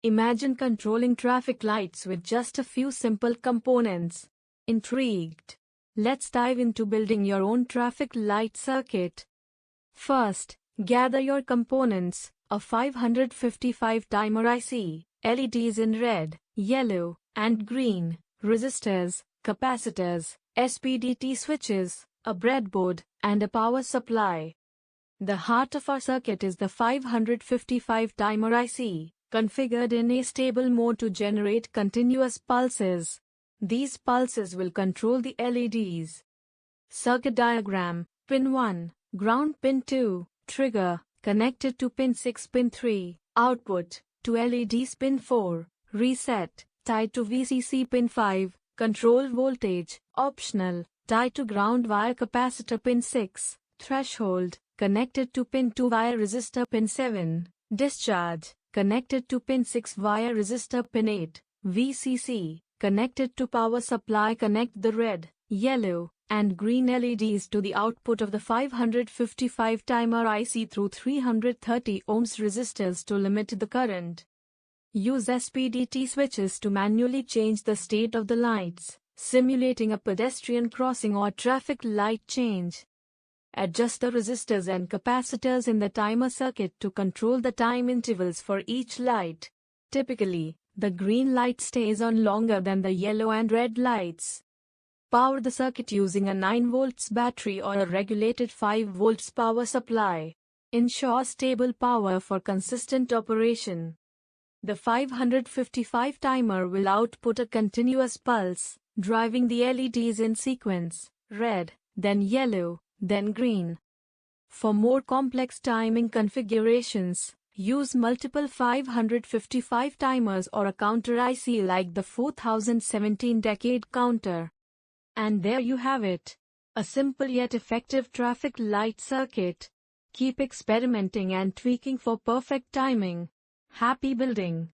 Imagine controlling traffic lights with just a few simple components. Intrigued? Let's dive into building your own traffic light circuit. First, gather your components: a 555 timer IC, LEDs in red, yellow, and green, resistors, capacitors, SPDT switches, a breadboard, and a power supply. The heart of our circuit is the 555 timer IC, configured in a stable mode to generate continuous pulses. These pulses will control the LEDs. Circuit diagram: Pin 1, ground. Pin 2, trigger, connected to pin 6. Pin 3, output, to LEDs. Pin 4, reset, tied to VCC. Pin 5, control voltage, optional, tied to ground via capacitor. Pin 6, threshold, connected to pin 2 via resistor. Pin 7, discharge, connected to pin 6 via resistor. Pin 8, VCC, connected to power supply. Connect the red, yellow, and green LEDs to the output of the 555 timer IC through 330 ohms resistors to limit the current. Use SPDT switches to manually change the state of the lights, simulating a pedestrian crossing or traffic light change. Adjust the resistors and capacitors in the timer circuit to control the time intervals for each light. Typically, the green light stays on longer than the yellow and red lights. Power the circuit using a 9 volts battery or a regulated 5 volts power supply. Ensure stable power for consistent operation. The 555 timer will output a continuous pulse, driving the LEDs in sequence: red, then yellow, then green. For more complex timing configurations, use multiple 555 timers or a counter IC like the 4017 decade counter. And there you have it. A simple yet effective traffic light circuit. Keep experimenting and tweaking for perfect timing. Happy building!